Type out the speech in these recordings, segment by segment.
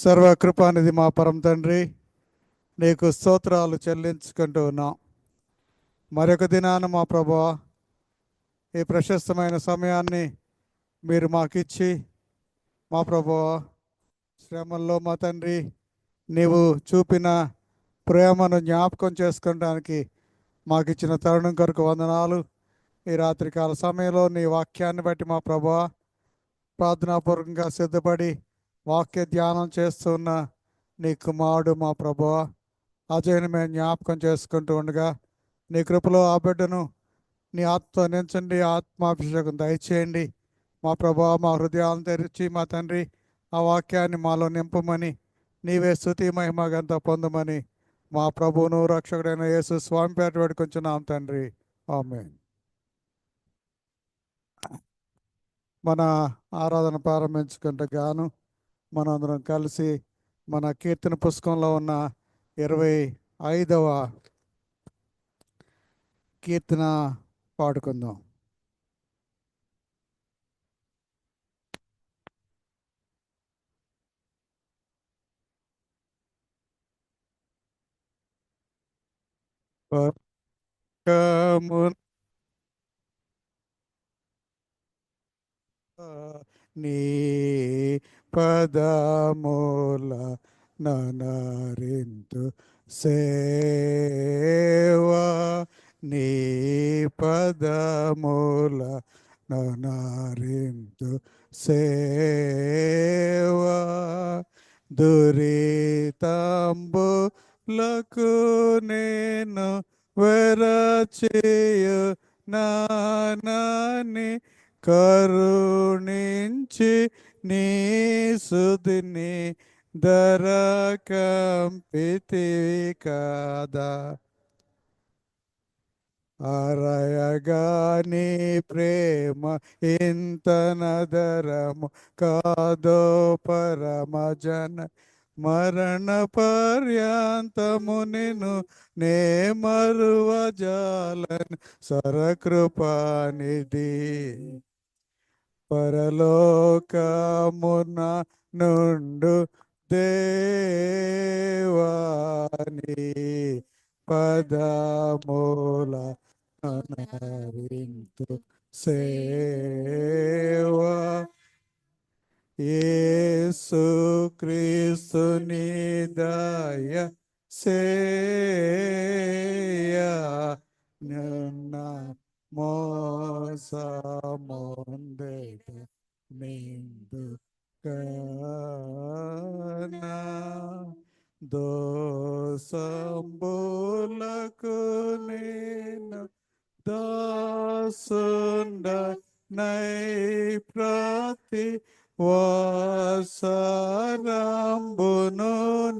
సర్వకృపానిధి మా పరమ తండ్రి, నీకు స్తోత్రాలు చెల్లించుకుంటూ ఉన్నాం. మరొక దినాన మా ప్రభువా, ఈ ప్రశస్తమైన సమయాన్ని మీరు మాకిచ్చి మా ప్రభువా, శ్రమల్లో మా తండ్రి నీవు చూపిన ప్రేమను జ్ఞాపకం చేసుకోవడానికి మాకిచ్చిన తరుణం కొరకు వందనాలు. ఈ రాత్రికాల సమయంలో నీ వాక్యాన్ని బట్టి మా ప్రభువా, ప్రార్థనాపూర్వకంగా సిద్ధపడి వాక్య ధ్యానం చేస్తున్న నీ కుమారుడు మా ప్రభువా అజయ్ని మేము జ్ఞాపకం చేసుకుంటూ ఉండగా నీ కృపలో ఆ బిడ్డను నీ ఆత్మతో నించండి, ఆత్మాభిషేకం దయచేయండి మా ప్రభువా. మా హృదయాలను తెరిచి మా తండ్రి ఆ వాక్యాన్ని మాలో నింపమని, నీవే స్తుతి మహిమ ఘనత పొందమని మా ప్రభువును రక్షకుడైన యేసు స్వామి పేట వేడుకొంచున్నాం తండ్రి, ఆమేన్. మన ఆరాధన ప్రారంభించుకుంటే గాను మనందరం కలిసి మన కీర్తన పుస్తకంలో ఉన్న 25వ కీర్తన పాడుకుందాం. నీ పదమూల ననరింతు సేవా, నీ పదమూల ననరింతు సేవా, దురితంబులకు నేను వెరచేయు నానని కరుణించి నీ సుధిని దరకంపితివి కదా. అరయగాని ప్రేమ ఇంతనదరము కాదో పరమజన మరణ పర్యాంతము నిన్ను నే మరువజాలను సరకృపానిధి. పరలోకమున నుండు దేవాని పదమూల ననరింతు సేవా, యేసు క్రీస్తుని దయ సేయా, నిన్న మోసముందేట నిందు కనా, దోసంబులకు నేను దాసుండ నై ప్రతి వాసరంబును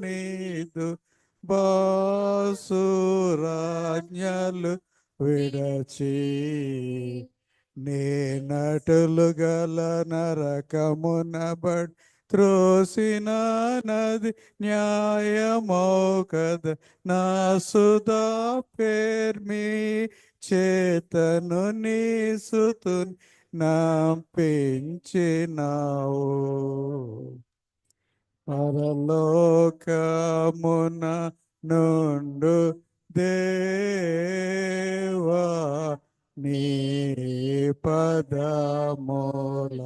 నీదు బాసురాజ్ఞలు విడచి, నేనటులు గల నరకమున బడ్ త్రోసిన నది న్యాయమో కద నా సుధా పేర్మి చేతను నీ సుతుని నంపించినావు. పరలోకమున నుండు దేవా నీ పదమూల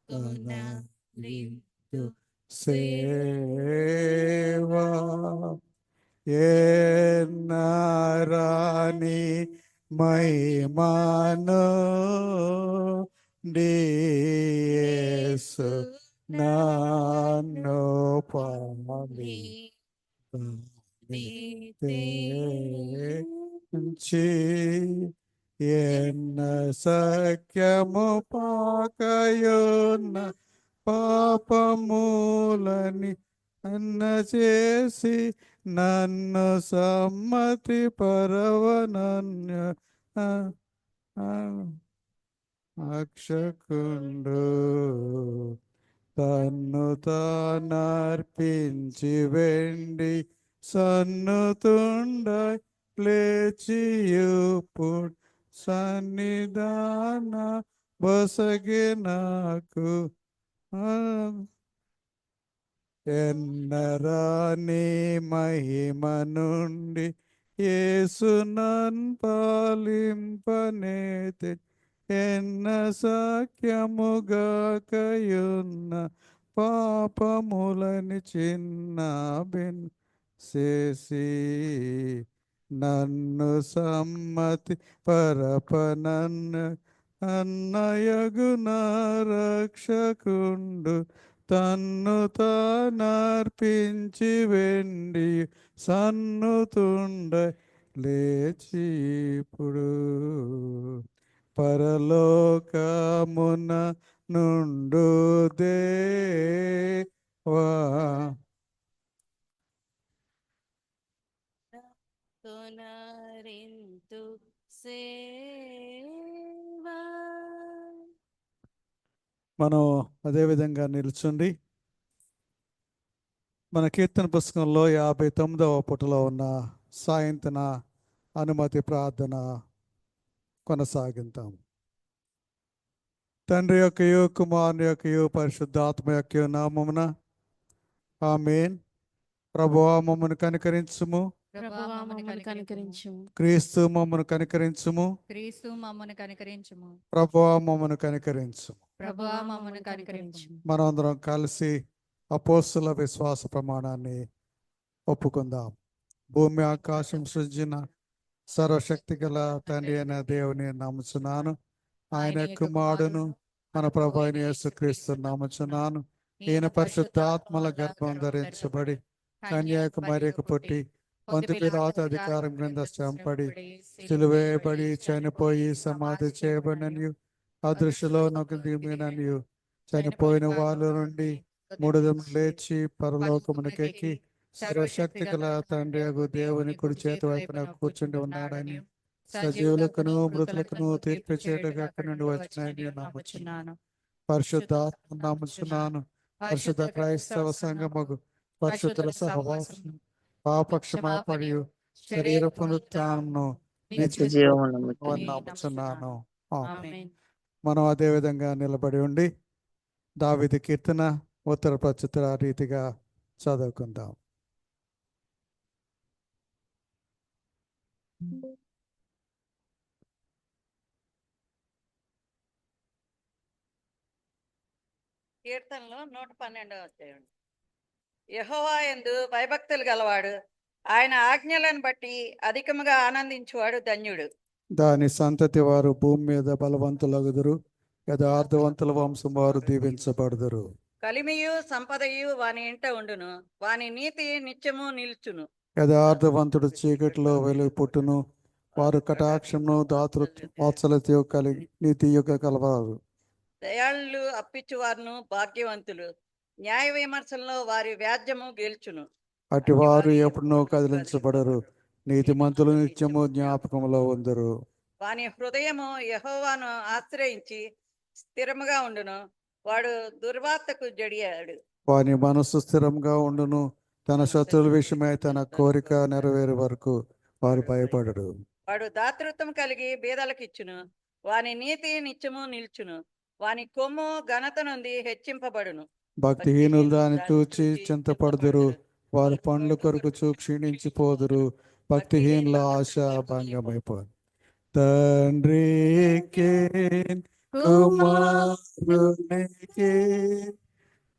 ననరింతు సేవా, ఎన్నరాని మహిమను యేసు నన్ను పాలి ఎన్న సఖ్యము పాకయున్న పాపమూలని అన్న చేసి నన్ను సమ్మతి పరవనన్య అక్షకుండు తన్ను తానర్పించి వెండి సన్నుతుండ లేచియుప్పుడు సన్నిధాన బసగి నాకు ఎన్నరాని మహిమ నుండి యేసునన్ పాలింపనేతి ఎన్న సఖ్యముగా కయున్న పాపములని చిన్న బిన్ చేసి నన్ను సమ్మతి పరపనన్ను అన్నయగుణ రక్షకుండు తన్ను తానర్పించి వెండి సన్నుతుండ లేచి ఇప్పుడు పరలోకమున నుండు దేవా తొనరింతు సేవా. మనం అదేవిధంగా నిల్చుండి మన కీర్తన పుస్తకంలో 59వ పుటలో ఉన్న సాయంత్రన అనుమతి ప్రార్థన కొనసాగిద్దాం. తండ్రి యొక్కయు కుమారుని యొక్కయు పరిశుద్ధాత్మ యొక్క నామమున ఆమేన్. ప్రభువా మమ్మను కనికరించుము. ప్రభువా మమ్మను కనికరించుము. క్రీస్తు మమ్మను కనికరించుము. క్రీస్తు మమ్మను కనికరించుము. ప్రభువా మమ్మను కనికరించుము. ప్రభువా మమ్మను కనికరించుము. మనమందరం కలిసి అపోస్తుల విశ్వాస ప్రమాణాన్ని ఒప్పుకుందాం. భూమి ఆకాశం సృజిన సర్వశక్తి గల తండ్రి అయిన దేవుని నమ్ముచున్నాను. ఆయన కుమారుడును మన ప్రభు అయిన యేసుక్రీస్తు నమ్ముచున్నాను. ఈయన పరిశుద్ధాత్మల గర్భం ధరించబడి కన్యాకుమారికి పుట్టి పొంతి పిలాతు అధికారం క్రింద చంపడి సిలువేయబడి చనిపోయి సమాధి చేయబడిననియు అదృశ్యలో నొక దిగిననియు చనిపోయిన వాళ్ళ నుండి మూడు దినములు లేచి పరలోకమునకెక్కి సర్వశక్తి గల తండ్రి యగు దేవుని కుడి చేతి వైపున కూర్చుండి ఉన్నాడని సజీవులకును మృతులకును తీర్పు చేయటకు అక్కడి నుండి వచ్చినాయని నమ్ముచున్నాను. పరిశుద్ధాత్మ నమ్ముచున్నాను. పరిశుద్ధ క్రైస్తవ సంఘముకు పరిశుద్ధుల సహవాసం పాపక్షమాపణయు శరీర పునరుత్థానమును నిత్య జీవమును నమ్ముచున్నాను. ఆమేన్. మనం అదే విధంగా నిలబడి ఉండి దావీదు కీర్తన ఉత్తర ప్రత్యుత్తర రీతిగా చదువుకుందాం. కీర్తనలో 112వ అధ్యాయం. యెహోవా యందు భయభక్తులు గలవాడు, ఆయన ఆజ్ఞలను బట్టి అధికముగా ఆనందించువాడు ధన్యుడు. దాని సంతతి వారు భూమి మీద బలవంతులగుదురు, యథార్థవంతుల వంశం వారు దీవించబడుదురు. కలిమియు సంపదయు వాని ఇంట ఉండును, వాని నీతి నిత్యము నిలుచును. యథార్థవంతుడు చీకటిలో వెలుగు పుట్టును, వారు కటాక్షమును దాతృత్వ వాత్సల్యత కలిగి నీతి యొక్క కలవారు. దయాళులు అప్పిచ్చువారును భాగ్యవంతులు, న్యాయ విమర్శల్లో వారి వ్యాజ్యము గెలుచును. అటు వారు ఎప్పుడునూ కదిలించబడరు, నీతిమంతులు నిత్యము జ్ఞాపకములో ఉందరు. వాని హృదయము యెహోవాను ఆశ్రయించి స్థిరముగా ఉండును, వాడు దుర్వార్తకు జడియాడు. వాని మనస్సు స్థిరంగా ఉండును, తన శత్రువుల విషయమై తన కోరిక నెరవేరే వరకు వారు భయపడడు. వాడు దాతృత్వం కలిగి బీదలకిచ్చును, వాని నీతి నిత్యము నిల్చును, వాని కొమ్ము ఘనత నుండి హెచ్చింపబడును. భక్తిహీనులు దాన్ని చూచి చింతపడుదురు, వారి పనుల కొరకు క్షీణించిపోదురు. భక్తిహీనుల ఆశ భంగమైపోదు. తండ్రికి కుమారునికి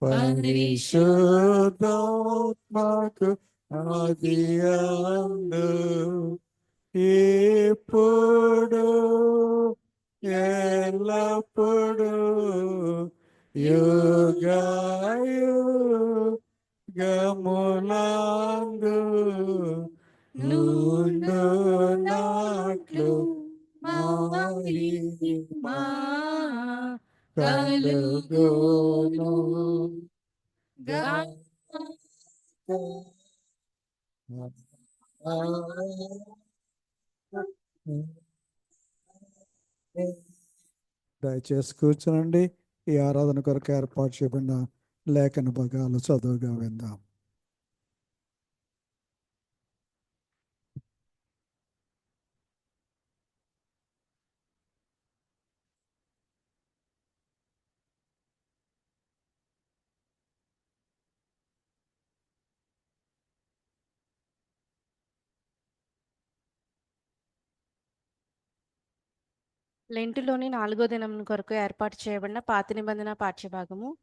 పరిశుద్ధాత్మకు ఆదియందు ఇప్పుడు ఎల్లప్పుడు యుగములందు నుండునట్లు మహిమ కలుగును. దయచేసి కూర్చోండి. ఈ ఆరాధన కొరకు ఏర్పాటు చేయబడిన లేఖన భాగాలు చదువుగా విందాం. లెంటులోని 4వ దినం కొరకు ఏర్పాటు చేయబడిన పాత నిబంధన పాఠ్యభాగము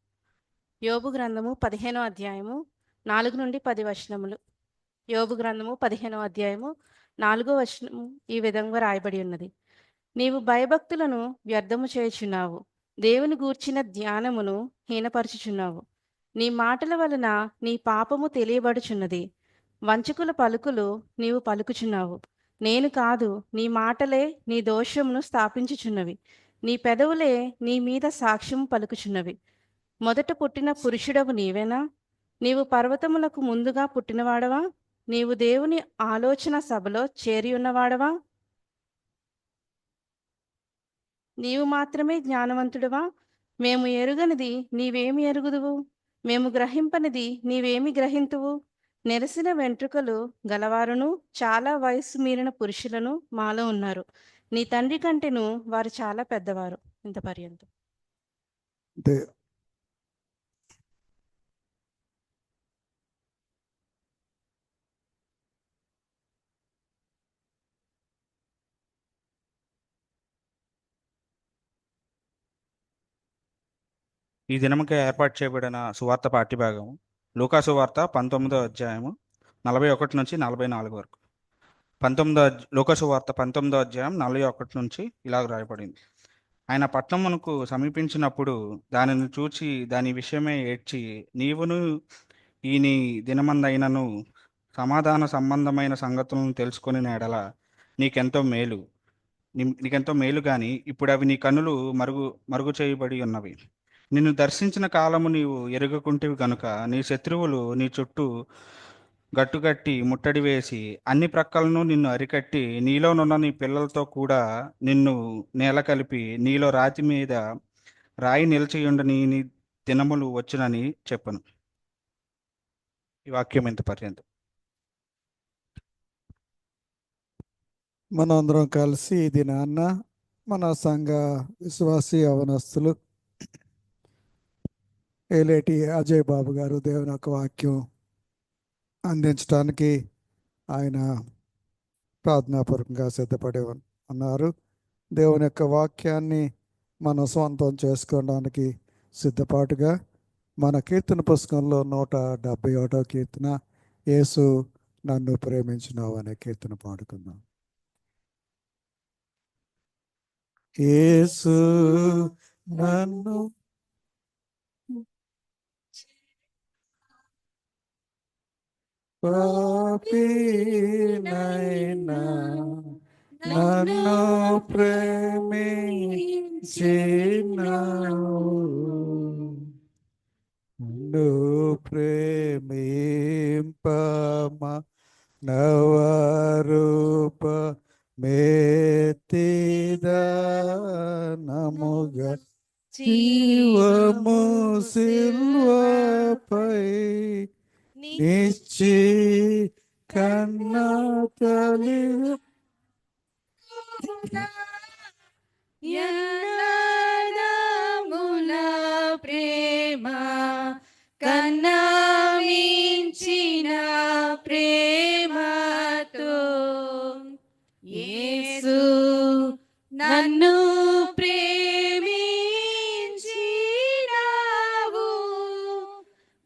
యోబు గ్రంథము 15వ అధ్యాయము 4 నుండి 10 వచనములు. యోబు గ్రంథము 15వ అధ్యాయము 4వ వచనము ఈ విధంగా రాయబడి ఉన్నది. నీవు భయభక్తులను వ్యర్థము చేయుచున్నావు, దేవుని గూర్చిన ధ్యానమును హీనపరచుచున్నావు. నీ మాటల వలన నీ పాపము తెలియబడుచున్నది, వంచకుల పలుకులు నీవు పలుకుచున్నావు. నేను కాదు, నీ మాటలే నీ దోషమును స్థాపించుచున్నవి, నీ పెదవులే నీ మీద సాక్ష్యము పలుకుచున్నవి. మొదట పుట్టిన పురుషుడవు నీవేనా? నీవు పర్వతములకు ముందుగా పుట్టినవాడవా? నీవు దేవుని ఆలోచన సభలో చేరి ఉన్నవాడవా? నీవు మాత్రమే జ్ఞానవంతుడవా? మేము ఎరుగనిది నీవేమి ఎరుగుదువు? మేము గ్రహింపనిది నీవేమి గ్రహింతువు? నెరసిన వెంట్రుకలు గలవారును చాలా వయస్సు మీరిన పురుషులను మాలో ఉన్నారు. నీ తండ్రి కంటేను వారు చాలా పెద్దవారు. ఇంత పర్యంతం. దే- ఈ దినముకే ఏర్పాటు చేయబడిన సువార్త పాఠ్యభాగం లూకా సువార్త 19వ అధ్యాయము 41 నుంచి 44 వరకు. లూకా సువార్త 19వ అధ్యాయం 41 నుంచి ఇలాగ రాయబడింది. ఆయన పట్టణమునకు సమీపించినప్పుడు దానిని చూచి దాని విషయమే ఏడ్చి, నీవును ఈ నీ దినమందైనను సమాధాన సంబంధమైన సంగతులను తెలుసుకొని ఎడల నీకెంతో మేలు గాని ఇప్పుడు అవి నీ కన్నులు మరుగు చేయబడి ఉన్నవి. నిన్ను దర్శించిన కాలము నీవు ఎరుగకుంటివి కనుక నీ శత్రువులు నీ చుట్టూ గట్టుకట్టి ముట్టడి వేసి అన్ని ప్రక్కలను నిన్ను అరికట్టి నీలోనున్న నీ పిల్లలతో కూడా నిన్ను నేల కలిపి నీలో రాతి మీద రాయి నిలిచియుండని నీ దినములు వచ్చునని చెప్పను. ఈ వాక్యం ఇంత పర్యంతం. మనందరం కలిసి ఈ దినాన్న మన సంఘ విశ్వాసీ యవనస్తులు ఏలేటి అజయ్ బాబు గారు దేవుని యొక్క వాక్యం అందించడానికి ఆయన ప్రార్థనాపూర్వకంగా సిద్ధపడి ఉన్నారు. దేవుని యొక్క వాక్యాన్ని మనం స్వంతం చేసుకోవడానికి సిద్ధపాటుగా మన కీర్తన పుస్తకంలో 171వ కీర్తన యేసు నన్ను ప్రేమించినావు అనే కీర్తన పాడుకుందాం. యేసు నన్ను పాపినైనా నన్ను ప్రేమించినావు, నన్ను ప్రేమింపమా నవరూప మేతిదానముగా జీవము సిల్వపై నిశ్చి కన్నా తలి ఎన్నదముల ప్రేమ కన్నా మించిన ప్రేమతో యేసు నన్ను ప్రేమించినావు,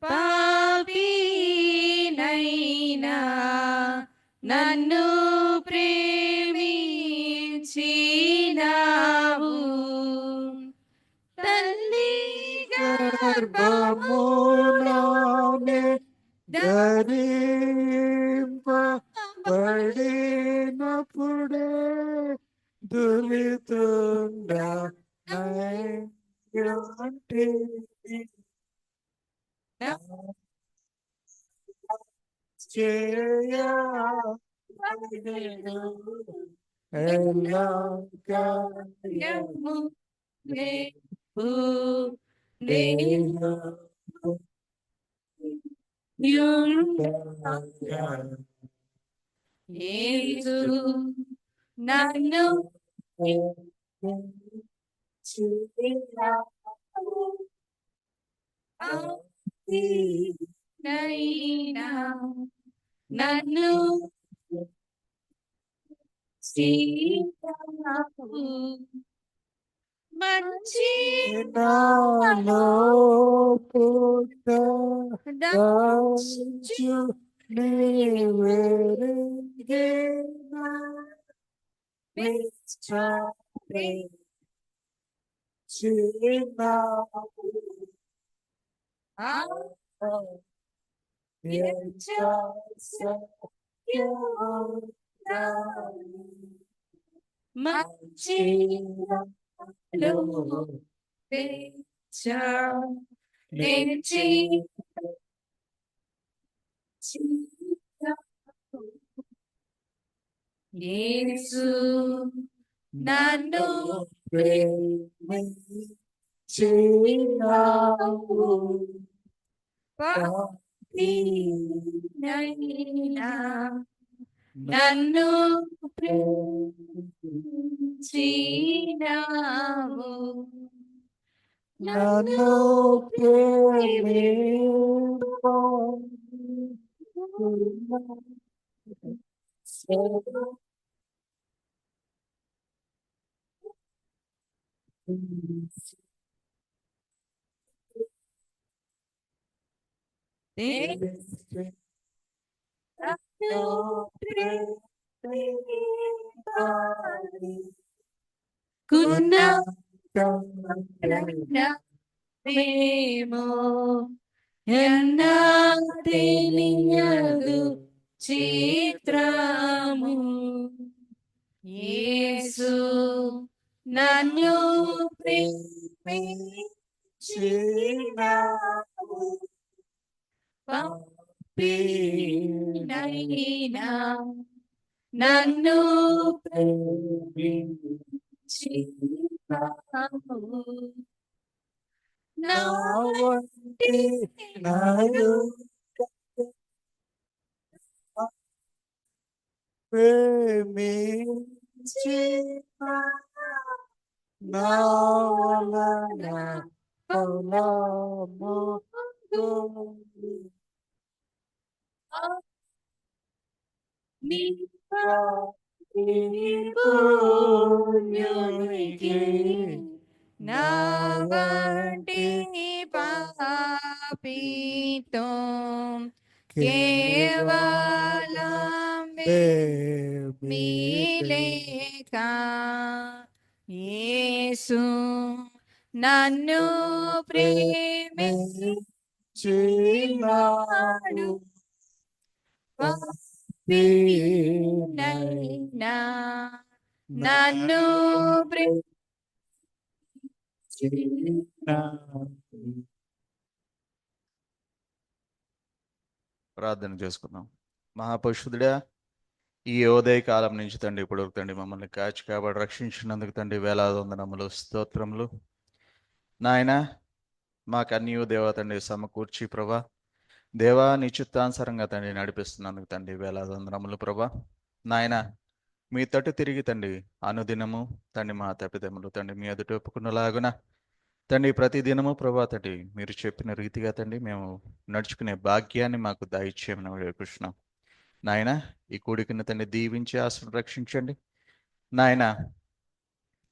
పాపినైనా నన్ను ప్రేమించినావు. తల్లి గర్భములోనే ధరింపబడినప్పుడే దులితుండ యేసు నన్ను నైనా నన్ను సీతావు. మంచి నాలో పుట్ట రాజు నీవెరిగేనా విశ్రాంతి చిన్నావు మంచి యేసు నన్ను ప్రేమించినావు నైనా నన్ను ప్రేమించినావు నన్ను ప్రేమో ఎన్నా తెలియదు చిత్రము యేసు నన్ను ప్రేమించినావు నైనా నన్ను ప్రేమించినావు నా వంటి నాడు ప్రేమించి నా వలన ఫలము పుణ్యునికి నా వంటి పాపితో కేవలం మీలేక యేసు నన్ను ప్రేమించినాడు నైనా నన్ను ప్రార్థన చేసుకుందాం. మహాపరిశుద్ధుడా, ఈ ఉదయ కాలం నుంచి తండ్రి ఇప్పుడు తండ్రి మమ్మల్ని కాచి కాబట్టి రక్షించినందుకు తండ్రి వేలాది వందనములు స్తోత్రములు. నాయన మాకు అన్నీ దేవా తండ్రి సమకూర్చి ప్రభా దేవా నీ చిత్తానుసారంగా తండ్రి నడిపిస్తున్నందుకు తండ్రి వేలాది వందనములు ప్రభా. నాయన మీ తట్టు తిరిగి తండ్రి అనుదినము తండ్రి మా తప్పిదములు తండ్రి మీ ఎదుట ఒప్పుకున్నలాగున తండ్రి ప్రతి దినము ప్రభా తండ్రి మీరు చెప్పిన రీతిగా తండ్రి మేము నడుచుకునే భాగ్యాన్ని మాకు దయచేయమని వేడుకుంటున్నాం. నాయన ఈ కూడికను తండ్రి దీవించి ఆశను రక్షించండి. నాయన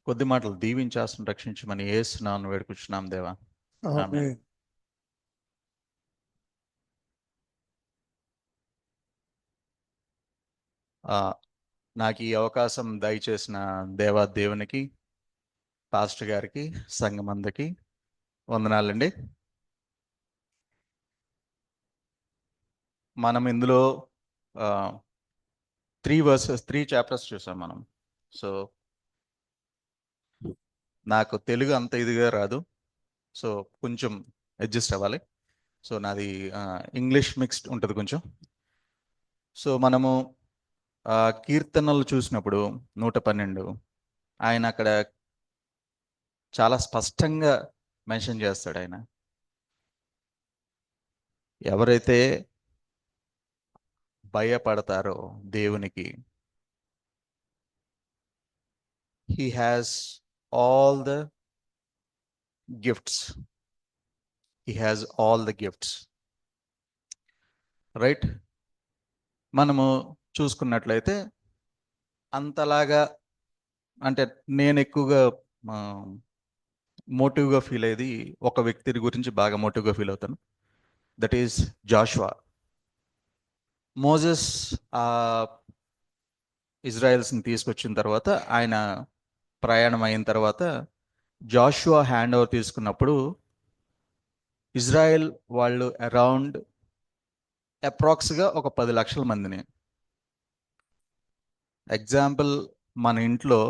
కొద్ది మాటలు దీవించి ఆశను రక్షించమని యేసునామమున వేడుకుంటున్నాం దేవా. ఆమేన్. నాకు ఈ అవకాశం దయచేసిన దేవునికి పాస్టర్ గారికి సంఘమందరికి వందనాలండి. మనం ఇందులో 3 చాప్టర్స్ చూసాం మనం. సో నాకు తెలుగు అంత ఇదిగా రాదు, సో కొంచెం అడ్జస్ట్ అవ్వాలి. సో నాది ఇంగ్లీష్ మిక్స్డ్ ఉంటుంది కొంచెం. సో మనము కీర్తనలు చూసినప్పుడు 112 ఆయన అక్కడ చాలా స్పష్టంగా మెన్షన్ చేస్తాడు. ఆయన ఎవరైతే భయపడతారో దేవునికి, he has all the gifts, he has all the gifts, right? మనము చూసుకున్నట్లయితే అంతలాగా అంటే నేను ఎక్కువగా మోటివ్గా ఫీల్ అయ్యేది ఒక వ్యక్తి గురించి బాగా మోటివ్గా ఫీల్ అవుతాను. That is Joshua. మోజెస్ ఇజ్రాయెల్స్ని తీసుకొచ్చిన తర్వాత, ఆయన ప్రయాణం అయిన తర్వాత జాషువా హ్యాండ్ ఓవర్ తీసుకున్నప్పుడు ఇజ్రాయెల్ వాళ్ళు అరౌండ్ అప్రాక్స్గా ఒక 10 లక్షల మందిని, ఎగ్జాంపుల్ మన ఇంట్లో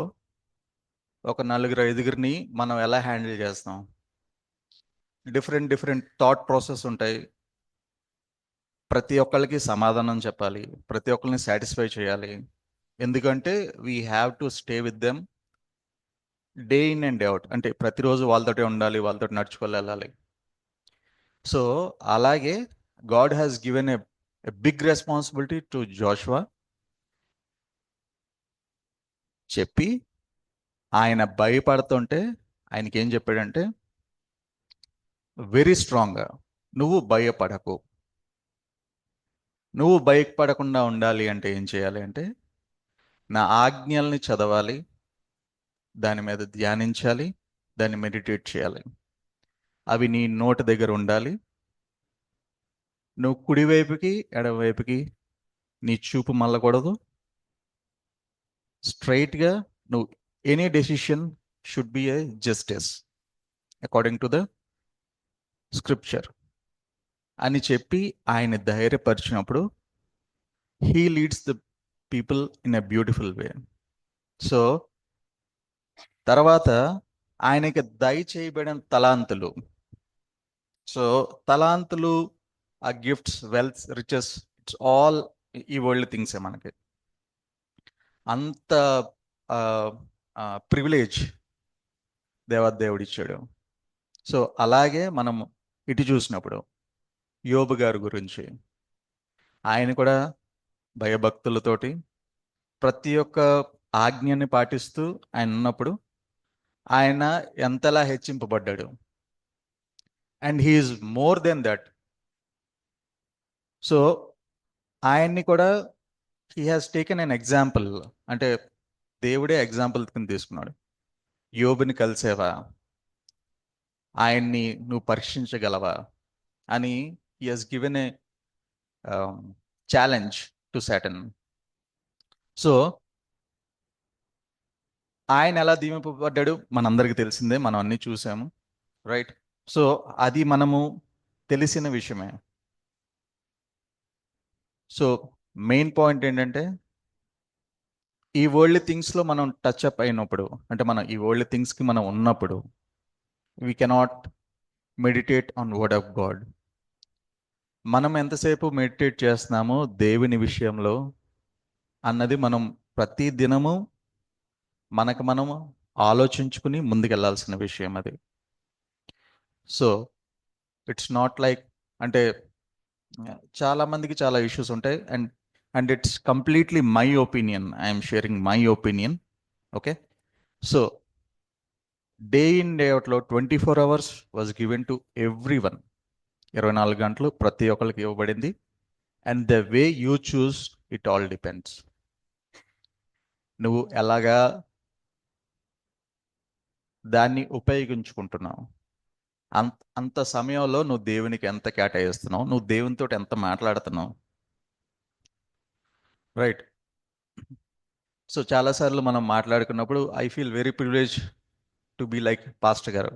ఒక 4-5 మనం ఎలా హ్యాండిల్ చేస్తాం? డిఫరెంట్ థాట్ ప్రాసెస్ ఉంటాయి. ప్రతి ఒక్కళ్ళకి సమాధానం చెప్పాలి, ప్రతి ఒక్కరిని సాటిస్ఫై చేయాలి. ఎందుకంటే we have to stay with them day in and day out. అంటే ప్రతిరోజు వాళ్ళతోటే ఉండాలి, వాళ్ళతో నడుచుకొని వెళ్ళాలి. సో అలాగే God has given a big responsibility to Joshua. చెప్పి ఆయన భయపడుతుంటే ఆయనకి ఏం చెప్పాడంటే, వెరీ స్ట్రాంగ్గా నువ్వు భయపడకు. నువ్వు భయపడకుండా ఉండాలి అంటే ఏం చేయాలి అంటే, నా ఆజ్ఞల్ని చదవాలి, దాని మీద ధ్యానించాలి, దాన్ని మెడిటేట్ చేయాలి. అవి నీ నోటి దగ్గర ఉండాలి. నువ్వు కుడివైపుకి ఎడమవైపుకి నీ చూపు మళ్ళకూడదు. స్ట్రైట్గా నువ్వు any decision should be a justice according to the scripture అని చెప్పి ఆయన ధైర్యపరిచినప్పుడు he leads the people in a beautiful way. So తర్వాత ఆయనకి దయచేయబడిన తలాంతులు, సో తలాంతులు, ఆ gifts, wealth, riches, it's all ఈ వరల్డ్ థింగ్సే. మనకి అంత ప్రివిలేజ్ దేవుడు ఇచ్చాడు. సో అలాగే మనం ఇటు చూసినప్పుడు యోబు గారి గురించి, ఆయన కూడా భయభక్తులతోటి ప్రతి ఒక్క ఆజ్ఞని పాటిస్తూ ఆయన ఉన్నప్పుడు ఆయన ఎంతలా హెచ్చింపబడ్డాడు. And he's more than that. So ఆయన్ని కూడా he has taken an example. అంటే దేవుడే ఎగ్జాంపుల్ కింద తీసుకున్నాడు. యోబుని కలిసేవా, ఆయన్ని నువ్వు పరీక్షించగలవా అని he has given a challenge to Satan. So ఆయన ఎలా దీవింపబడ్డాడు మనందరికీ తెలిసిందే, మనం అన్నీ చూసాము, రైట్? సో అది మనము తెలిసిన విషయమే. సో మెయిన్ పాయింట్ ఏంటంటే, ఈ వరల్డ్ థింగ్స్లో మనం టచ్ అప్ అయినప్పుడు, అంటే మనం ఈ వరల్డ్ థింగ్స్కి మనం ఉన్నప్పుడు, we cannot meditate on word of God. మనం ఎంతసేపు మెడిటేట్ చేస్తున్నామో దేవుని విషయంలో అన్నది మనం ప్రతి దినము మనము ఆలోచించుకుని ముందుకెళ్లాల్సిన విషయం అది. సో ఇట్స్ నాట్ లైక్, అంటే చాలా మందికి చాలా ఇష్యూస్ ఉంటాయి. And it's completely my opinion, I'm sharing my opinion. Okay, so day in day అవుట్లో 24 hours was given to everyone. 24 గంటలు ప్రతి ఒక్కరికి ఇవ్వబడింది. And the way you choose it all depends. నువ్వు ఎలాగా దాన్ని ఉపయోగించుకుంటున్నావు, అంత సమయంలో నువ్వు దేవునికి ఎంత కేటాయిస్తున్నావు, నువ్వు దేవునితో ఎంత మాట్లాడుతున్నావు, రైట్? సో చాలాసార్లు మనం మాట్లాడుకున్నప్పుడు I feel very privilege to be like pastor గారు,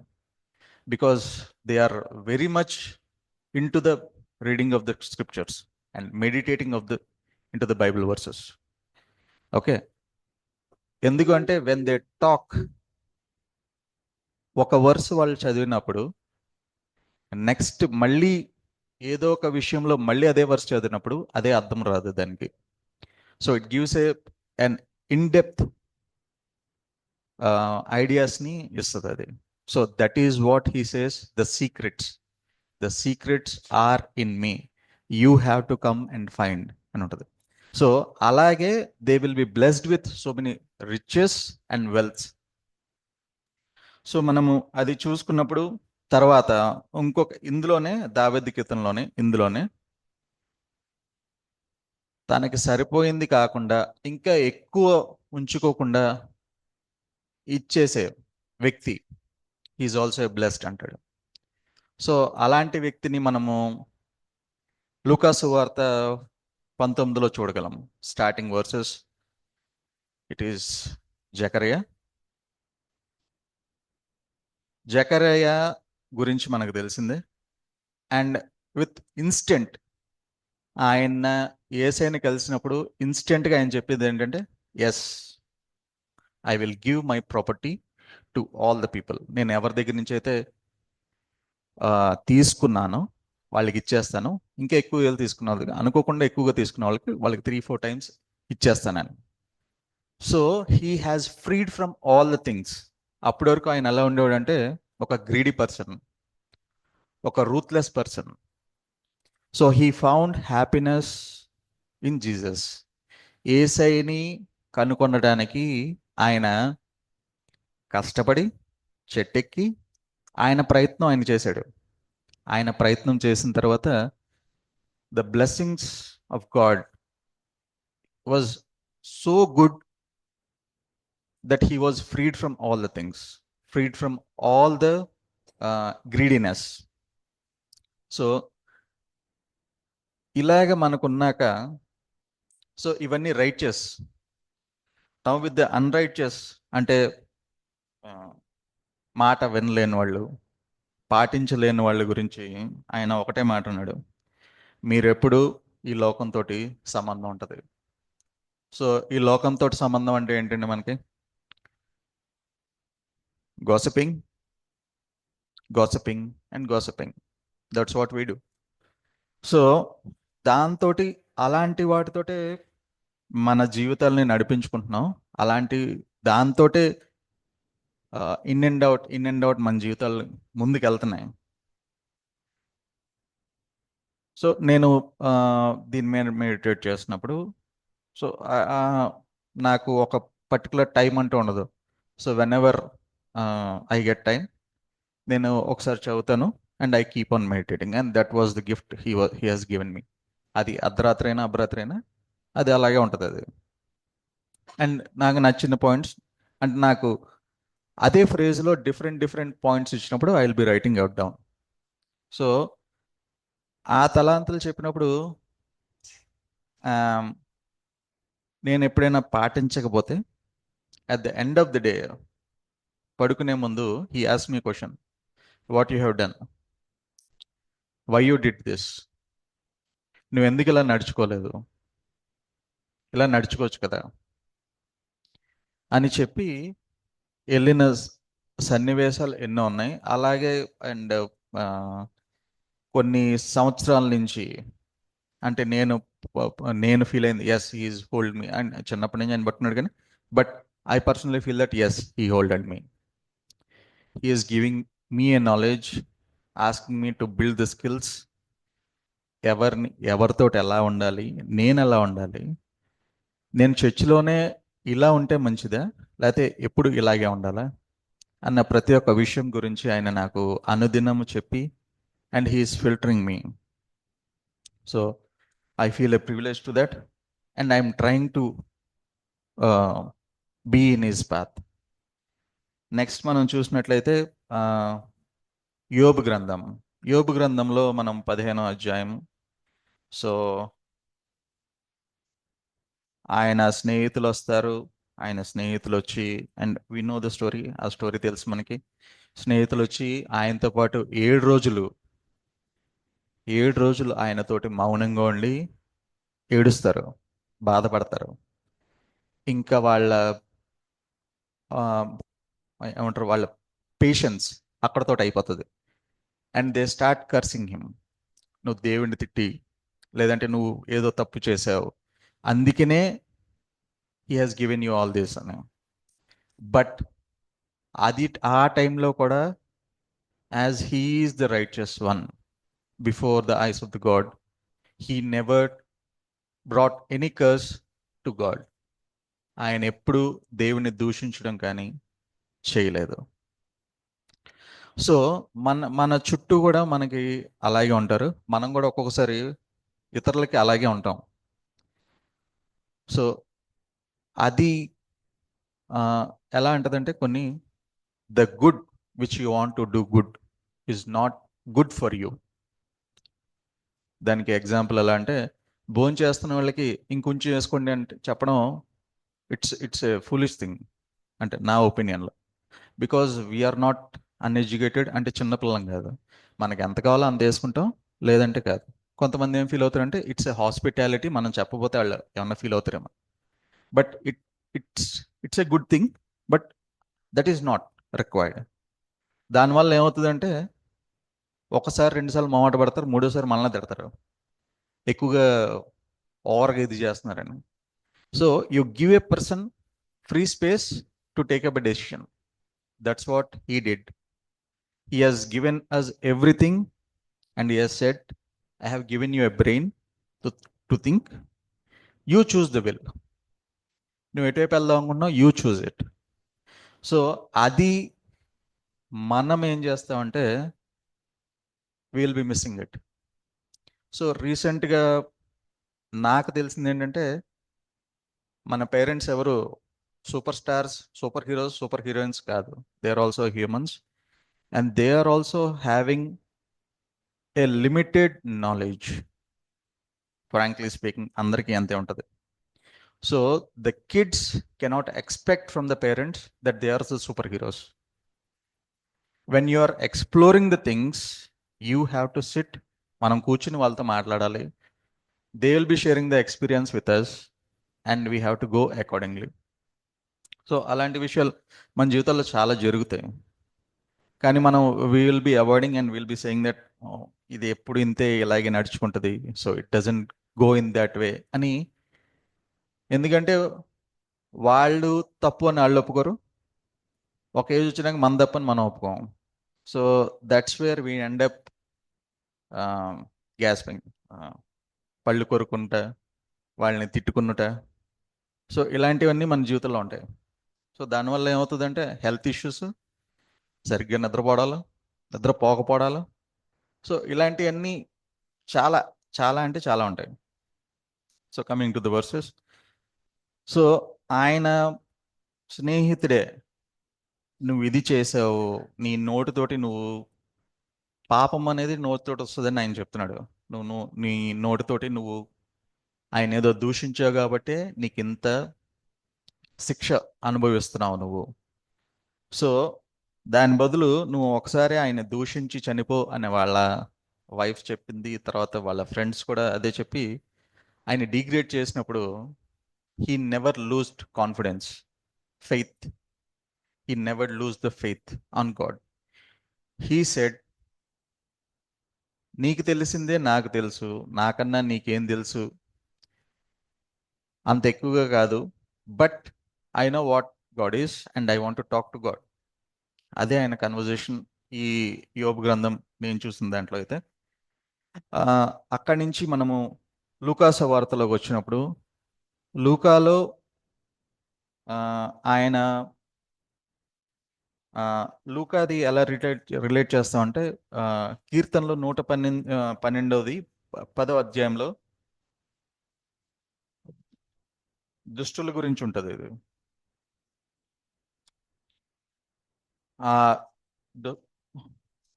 because they are very much into the reading of the scriptures and meditating of the into the Bible verses. Okay, ఎందుకంటే when they talk, ఒక verse వాళ్ళు చదివినప్పుడు next మళ్ళీ ఏదో ఒక విషయంలో మళ్ళీ అదే వర్స్ చదివినప్పుడు అదే అర్థం రాదు దానికి. So it gives an in depth ఐడియాస్ని ఇస్తుంది అది. So that is what he says, the secrets are in me, you have to come and find అని ఉంటుంది. సో అలాగే they will be blessed with so many riches and wealths. So మనము అది చూసుకున్నప్పుడు తర్వాత ఇంకొక ఇందులోనే దావీదు కీర్తనలోనే ఇందులోనే తనకి సరిపోయింది కాకుండా ఇంకా ఎక్కువ ఉంచుకోకుండా ఇచ్చేసే వ్యక్తి హీఈస్ ఆల్సో ఏ బ్లెస్డ్ అంటాడు. సో అలాంటి వ్యక్తిని మనము లూకాసు వార్త 19లో చూడగలం. Starting versus it is Zechariah గురించి మనకు తెలిసిందే. అండ్ విత్ ఇన్స్టెంట్ ఆయన యేసయ్యని కలిసినప్పుడు ఇన్స్టెంట్గా ఆయన చెప్పేది ఏంటంటే, yes, I will give my property to all the people. నేను ఎవరి దగ్గర నుంచి అయితే తీసుకున్నానో వాళ్ళకి ఇచ్చేస్తాను. ఇంకా ఎక్కువ వేలు తీసుకున్న వాళ్ళకి, అనుకోకుండా ఎక్కువగా తీసుకున్న వాళ్ళకి 3-4 times ఇచ్చేస్తానని. So he has freed from all the things. అప్పటి వరకు ఆయన ఎలా ఉండేవాడు అంటే ఒక గ్రీడీ పర్సన్, ఒక ruthless person. So he found happiness in Jesus. యేసయ్యని కనుగొనడానికి ఆయన కష్టపడి చెట్టెక్కి ఆయన ప్రయత్నం ఆయన చేశాడు. ఆయన ప్రయత్నం చేసిన తర్వాత the blessings of God was so good that he was freed from all the things, freed from all the greediness. So ఇలాగ మనకున్నాక, సో ఇవన్నీ righteous. Now with the unrighteous అంటే మాట వినలేని వాళ్ళు, పాటించలేని వాళ్ళ గురించి ఆయన ఒకటే మాట అన్నాడు, మీరెప్పుడు ఈ లోకంతో సంబంధం ఉంటుంది. సో ఈ లోకంతో సంబంధం అంటే ఏంటండి మనకి? Gossiping and gossiping. That's what we do. So దాంతో అలాంటి వాటితోటే మన జీవితాలని నడిపించుకుంటున్నాం. అలాంటి దాంతోటే ఇన్ అండ్ అవుట్ మన జీవితాలు ముందుకు వెళ్తున్నాయి. సో నేను దీని మీద మెడిటేట్ చేస్తున్నప్పుడు, సో నాకు ఒక పర్టికులర్ టైం అంటూ ఉండదు. So when ever I get time, నేను ఒకసారి చదువుతాను and I keep on meditating. And that was the gift he has given me. అది అర్ధరాత్రి అయినా అది అలాగే ఉంటుంది అది. అండ్ నాకు నచ్చిన పాయింట్స్ అంటే, నాకు అదే ఫ్రేజ్లో డిఫరెంట్ పాయింట్స్ ఇచ్చినప్పుడు I will be writing out down. So ఆ తలాంతులు చెప్పినప్పుడు నేను ఎప్పుడైనా పాటించకపోతే at the end of the day పడుకునే ముందు he asked me question, what you have done, why you did this, నువ్వు ఎందుకు ఇలా నడుచుకోలేదు, ఇలా నడుచుకోవచ్చు కదా అని చెప్పి వెళ్ళిన సన్నివేశాలు ఎన్నో ఉన్నాయి. అలాగే అండ్ కొన్ని సంవత్సరాల నుంచి అంటే నేను ఫీల్ అయింది, yes he's hold me. And చిన్నప్పటి నుంచి ఆయన పట్టుకున్నాడు, కానీ but I personally feel that yes he holded me. He is giving me a knowledge, asking me to build the skills. ఎవరితో ఎలా ఉండాలి, నేను ఎలా ఉండాలి, నేను చర్చిలోనే ఇలా ఉంటే మంచిదా లేకపోతే ఎప్పుడు ఇలాగే ఉండాలా అన్న ప్రతి ఒక్క విషయం గురించి ఆయన నాకు అనుదినము చెప్పి, and he's filtering me. So I feel a privilege to that, and I'm trying to be in his path. Next మనం చూసినట్లయితే యోబు గ్రంథంలో మనం 15వ అధ్యాయం. సో ఆయన స్నేహితులు వస్తారు, ఆయన స్నేహితులు వచ్చి, and we know the story, ఆ స్టోరీ తెలుసు మనకి. స్నేహితులు వచ్చి ఆయనతో పాటు 7 రోజులు ఆయనతోటి మౌనంగా ఉండి ఏడుస్తారు, బాధపడతారు. ఇంకా వాళ్ళ ఏమంటారు, వాళ్ళ పేషెన్స్ అక్కడతో అయిపోతుంది. And they start cursing him, నువ్వు దేవుడిని తిట్టి, లేదంటే నువ్వు ఏదో తప్పు చేసావు, అందుకనే he has given you all this అని. బట్ అది ఆ టైంలో కూడా, as he is the righteous one before the eyes of the God, he never brought any curse to God. ఆయన ఎప్పుడు దేవుని దూషించడం కానీ చేయలేదు. సో మన చుట్టూ కూడా మనకి అలాగే ఉంటారు, మనం కూడా ఒక్కొక్కసారి ఇతరులకి అలాగే ఉంటాం. సో అది ఎలా ఉంటుందంటే, కొన్ని the good which you want to do good is not good for you. దానికి ఎగ్జాంపుల్ ఎలా అంటే, భోజనం చేస్తున్న వాళ్ళకి ఇంకొంచెం వేసుకోండి అంటే చెప్పడం ఇట్స్ ఏ ఫూలిష్ థింగ్ అంటే నా ఒపీనియన్లో. బికాజ్ వీఆర్ నాట్ అన్ఎడ్యుకేటెడ్, అంటే చిన్నపిల్లం కాదు, మనకి ఎంత కావాలో అంత వేసుకుంటాం, లేదంటే కాదు. కొంతమంది ఏం ఫీల్ అవుతారంటే ఇట్స్ ఏ హాస్పిటాలిటీ, మనం చెప్పబోతే వాళ్ళు ఏమన్నా ఫీల్ అవుతారేమో. But it's a good thing, but that is not required. దానివల్ల ఏమవుతుందంటే ఒకసారి 2 సార్లు మొహమాట పడతారు, 3ఓసారి మనల్ని తిడతారు, ఎక్కువగా ఓవర్గా ఇది చేస్తున్నారని. So you give a person free space to take up a decision. That's what he did. He has given us everything and he has said, I have given you a brain to think, you choose the will. నువ్వు ఎటువైపు వెళ్దాం అనుకున్నావు, you choose it. So అది మనం ఏం చేస్తామంటే will be missing it. So రీసెంట్గా నాకు తెలిసింది ఏంటంటే, మన పేరెంట్స్ ఎవరు super stars, super heroes, super heroines కాదు. They are also humans and they are also having a limited knowledge. Frankly speaking అందరికీ అంతే ఉంటుంది. So the kids cannot expect from the parents that they are the super heroes. When you are exploring the things, you have to sit, మనం కూర్చుని వాళ్ళతో మాట్లాడాలి. They will B sharing the experience with us and we have to go accordingly. So అలాంటి విషయాలు మన జీవితాల్లో చాలా జరుగుతాయి, కానీ మనం we will be avoiding and will be saying that ఇది ఎప్పుడు ఇంతే ఇలాగే నడుచుకుంటుంది, so it doesn't go in that way అని. ఎందుకంటే వాళ్ళు తప్పు అని వాళ్ళు ఒప్పుకోరు, ఒక ఏజ్ వచ్చినాక మన తప్పు అని మనం ఒప్పుకోం. So that's where we end up gasping, పళ్ళు కొరుకుంటా, వాళ్ళని తిట్టుకున్నట. సో ఇలాంటివన్నీ మన జీవితంలో ఉంటాయి. సో దానివల్ల ఏమవుతుందంటే హెల్త్ ఇష్యూస్, సరిగ్గా నిద్రపోకపోవడాలు, సో ఇలాంటివన్నీ చాలా చాలా అంటే చాలా ఉంటాయి. So coming to the versus, so ఆయన స్నేహితుడే, నువ్వు ఇది చేసావు, నీ నోటితోటి నువ్వు, పాపం అనేది నోటితోటి వస్తుందని ఆయన చెప్తున్నాడు. నువ్వు నీ నోటితోటి నువ్వు ఆయన ఏదో దూషించావు కాబట్టి నీకు ఇంత శిక్ష అనుభవిస్తున్నావు నువ్వు. సో దాని బదులు నువ్వు ఒకసారి ఆయన దూషించి చనిపో అని వాళ్ళ వైఫ్ చెప్పింది, తర్వాత వాళ్ళ ఫ్రెండ్స్ కూడా అదే చెప్పి ఆయన డిగ్రేడ్ చేసినప్పుడు, he never loosed confidence, faith. He never lose the faith on God. He said, నీకు తెలిసిందే నాకు తెలుసు, నాకన్నా నీకేం తెలుసు, అంత ఎక్కువగా కాదు, but I know what God is and I want to talk to God. అదే ఆయన కన్వర్జేషన్ ఈ యోబు గ్రంథం నేను చూసిన దాంట్లో అయితే. అక్కడి నుంచి మనము లూకా సువార్తలోకి వచ్చినప్పుడు, లూకాలో ఆయన లూకాది ఎలా రిలేట్ చేస్తామంటే, కీర్తనలో 112వ 10వ అధ్యాయంలో దుష్టుల గురించి ఉంటుంది. ఇది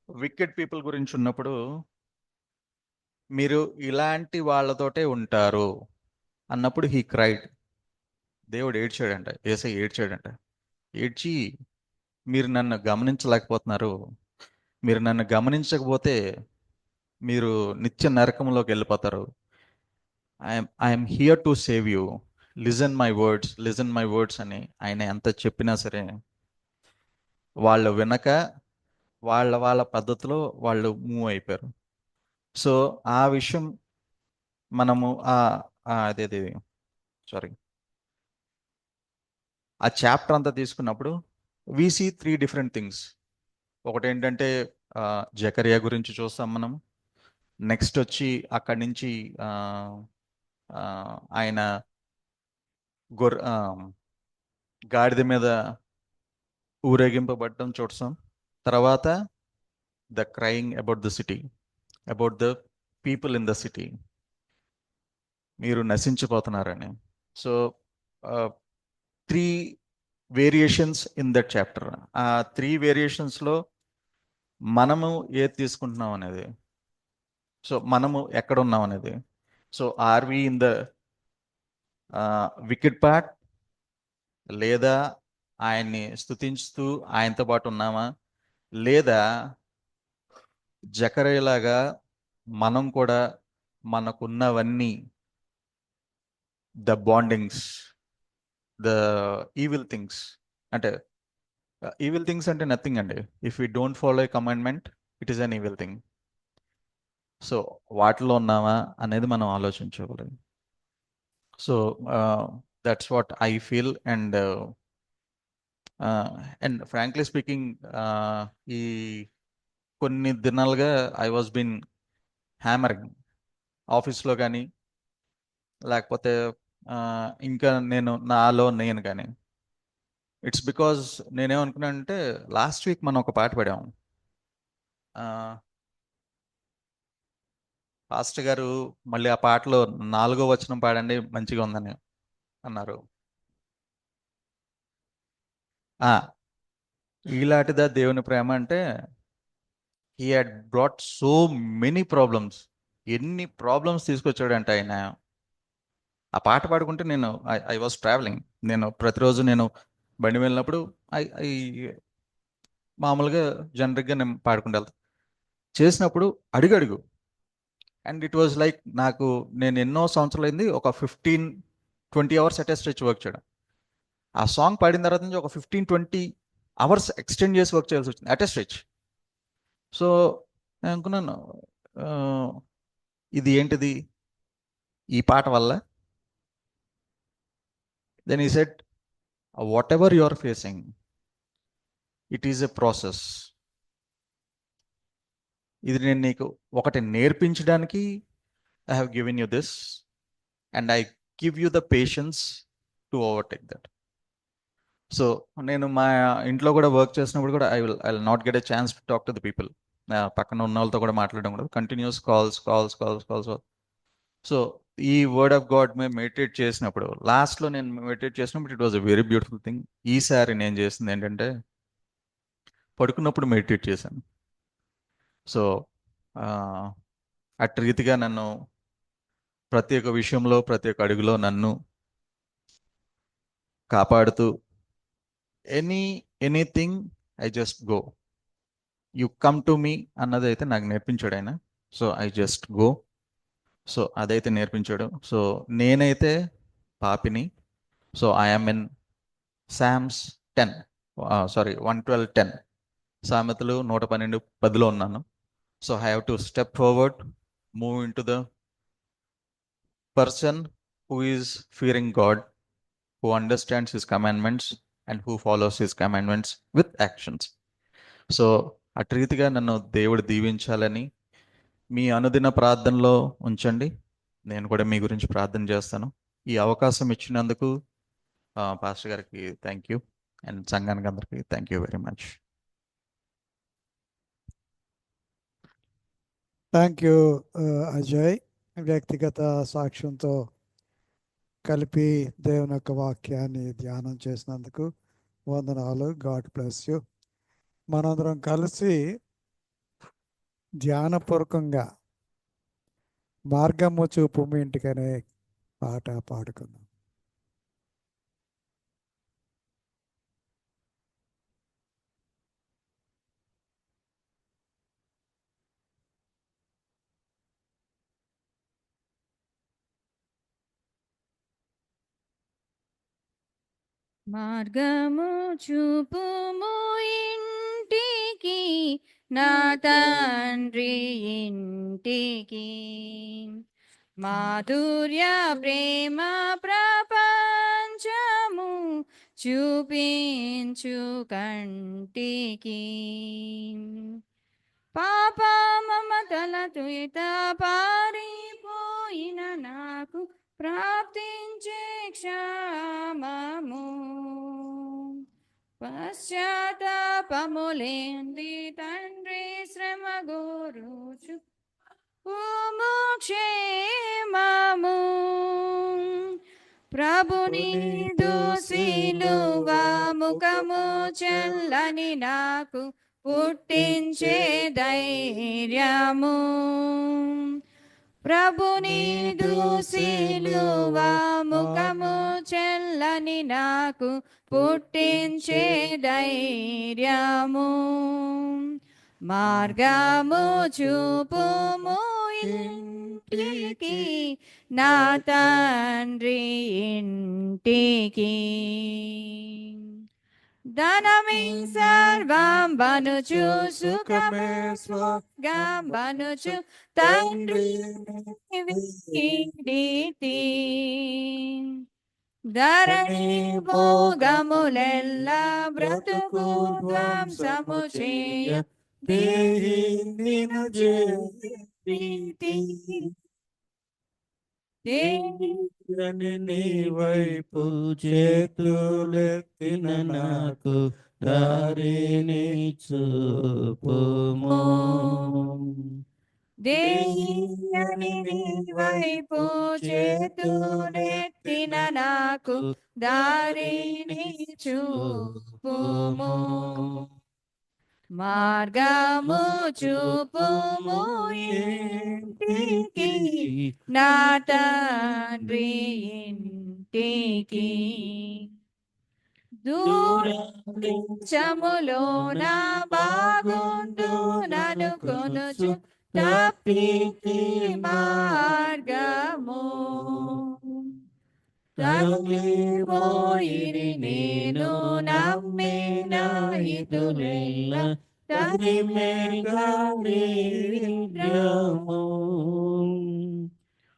వికెడ్ పీపుల్ గురించి ఉన్నప్పుడు, మీరు ఇలాంటి వాళ్ళతోటే ఉంటారు అన్నప్పుడు హీ క్రైడ్. దేవుడు ఏడ్చాడంట, యేసయ్య ఏడ్చాడంట. ఏడ్చి, మీరు నన్ను గమనించలేకపోతున్నారు, మీరు నన్ను గమనించకపోతే మీరు నిత్య నరకంలోకి వెళ్ళిపోతారు. I'm here to save you, listen my words అని ఆయన ఎంత చెప్పినా సరే వాళ్ళు వినక వాళ్ళ పద్ధతిలో వాళ్ళు మూవ్ అయిపోయారు. సో ఆ విషయం మనము ఆ చాప్టర్ అంతా తీసుకున్నప్పుడు we see 3 different things. ఒకటి ఏంటంటే జకరియా గురించి చూస్తాం మనం. నెక్స్ట్ వచ్చి అక్కడి నుంచి ఆయన గాడిద మీద ఊరేగింపబడడం చూస్తాం. తర్వాత the crying about the city, about the people in the city, మీరు నశించిపోతున్నారని. So 3 variations in that chapter. ఆ 3 వేరియేషన్స్లో మనము ఏది తీసుకుంటున్నాం అనేది, సో మనము ఎక్కడ ఉన్నాం అనేది. So are we in the wicked part, లేదా ఆయన్ని స్తుతించుతూ ఆయనతో పాటు ఉన్నామా, లేదా జకరేలాగా మనం కూడా మనకున్నవన్నీ, the bondings, the evil things, అంటే ఈవిల్ థింగ్స్ అంటే నథింగ్ అండి. If you don't follow a commandment, it is an evil thing. So వాటిలో ఉన్నామా అనేది మనం ఆలోచించుకోవాలి. So that's what I feel. And frankly speaking, ఈ కొన్ని దినాలుగా ఐ వాజ్ బిన్ హ్యామరింగ్ ఆఫీస్లో కానీ, లేకపోతే ఇంకా నాలో నేను కానీ. ఇట్స్ బికాజ్ నేనేమనుకున్నానంటే, లాస్ట్ వీక్ మనం ఒక పాట పాడాము. పాస్టర్ గారు మళ్ళీ ఆ పాటలో 4వ వచనం పాడండి మంచిగా ఉందని అన్నారు. ఈలాంటిదా దేవుని ప్రేమ అంటే, he had brought so many problems. ఎన్ని ప్రాబ్లమ్స్ తీసుకొచ్చాడంటే ఆయన. ఆ పాట పాడుకుంటే ఐ వాజ్ ట్రావెలింగ్. నేను ప్రతిరోజు బండి వెళ్ళినప్పుడు ఐ మామూలుగా జనరిక్గా నేను పాడుకుంటూ వెళ్తాను. చేసినప్పుడు అడుగు అండ్ ఇట్ వాజ్ లైక్, నేను ఎన్నో సంవత్సరాలైంది ఒక 15-20 అవర్స్ అట్ స్ట్రెచ్ వర్క్ చేయడం. ఆ సాంగ్ పాడిన తర్వాత నుంచి ఒక 15-20 అవర్స్ ఎక్స్టెండ్ చేసి వర్క్ చేయాల్సి వచ్చింది అట్ స్ట్రెచ్. సో నేను అనుకున్నాను, ఇది ఏంటిది ఈ పాట వల్ల. Then he said, whatever you are facing, it is a process. ఇది నేను నీకు ఒకటి నేర్పించడానికి I have given you this, and I give you the patience to overtake that. So నేను మా ఇంట్లో కూడా వర్క్ చేసినప్పుడు కూడా I will not get a chance to talk to the people. పక్కన ఉన్న వాళ్ళతో కూడా మాట్లాడడం కూడా కంటిన్యూస్ కాల్స్. సో ఈ వర్డ్ ఆఫ్ గాడ్ మేము మెడిటేట్ చేసినప్పుడు, లాస్ట్లో నేను మెడిటేట్ చేసినప్పుడు it was a very beautiful thing. ఈసారి నేను చేసింది ఏంటంటే, పడుకున్నప్పుడు మెడిటేట్ చేశాను. సో అట్ రీతిగా నన్ను ప్రతి ఒక్క విషయంలో, ప్రతి ఒక్క అడుగులో నన్ను కాపాడుతూ, anything I just go, you come to me అన్నది అయితే నాకు నేర్పించాడు ఆయన. So I just go. So అదైతే నేర్పించాడు. సో నేనైతే పాపిని. సో ఐఎమ్ ఇన్ సామ్స్ 112:10, సామెతలు 112:10లో ఉన్నాను. So I have to step forward, move in to the person who is fearing God, who understands his commandments and who follows his commandments with actions. So అటు రీతిగా నన్ను దేవుడు దీవించాలని మీ అనుదిన ప్రార్థనలో ఉంచండి. నేను కూడా మీ గురించి ప్రార్థన చేస్తాను. ఈ అవకాశం ఇచ్చినందుకు పాస్టర్ గారికి థ్యాంక్ యూ, అండ్ సంఘానికి అందరికీ thank you very much. Thank you Ajay. వ్యక్తిగత సాక్ష్యంతో కలిపి దేవుని యొక్క వాక్యాన్ని ధ్యానం చేసినందుకు వందనాలు. God bless you. మనందరం కలిసి ధ్యానపూర్వకంగా మార్గము చూపు మీ ఇంటికనే పాట పాడుకుందాం. మార్గము చూపుము ఇంటికి, నా తండ్రి ఇంటికి. మాధుర్య ప్రేమ ప్రపంచము చూపించు కంటికి. పాప మమతల తుయిత పారిపోయిన నాకు ప్రాప్తించే క్షేమము. పశ్చాత్తాపములేంది తండ్రి శ్రమ గోరుచు క్షేమము. ప్రభుని దోసిలువ ముఖము చెల్లని నాకు పుట్టించే ధైర్యము. ప్రభుని దూసిలువా ముఖము చెల్లని నాకు పుట్టించే ధైర్యము. మార్గము చూపుము ఇంటికి, నా తండ్రి ఇంటికి. ధనమే సర్వం బనుచు సుఖమే స్వర్గం బనుచు తండ్రి వీడితి. ధరణి భోగములెల్ల బ్రతుకు ధ్వంసము చేయ నిన్ను చేతి నీ వైపు చేతులెత్తిన నాకు దారిని చూపుము. దేని వైపు చేతులెత్తిన నాకు దారిని చూపుము. మార్గము చూపుము ఇంటికి, నా తండ్రి ఇంటికి. దూరములోన బాగుండు ననుకొనుచు తప్పితి మార్గము. తరలిపోయిరి నేను నమ్మిన ఇదులెల్ల తరిమేఘము.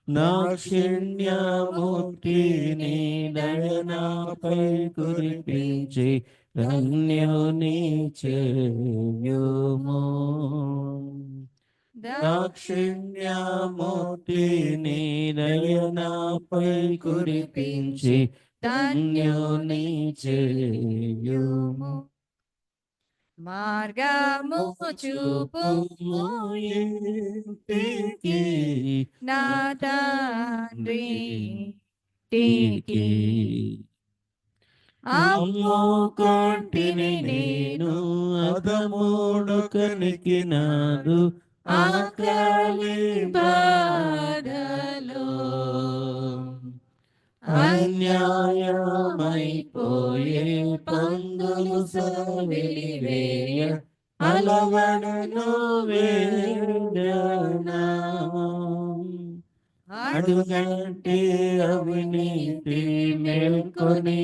నాక్షిణ్యమూర్తిని దయనాపై కురిపించి ధన్యుని చేయుము. దాక్షిణ్యమూర్తిని దయనాపై కురిపించి ధన్యుని చేయుము. మార్గము చూపుము ఇంటికి, నా తండ్రి ఇంటికి. అమ్ముకొంటిని నేను అదముడుకనికి నాదు ఆకలి బాధలో. అన్యాయమైపోయే పందులు సవిలివేయ అలవడను వేదన. అడుగంటే అవినీతి మేల్కొని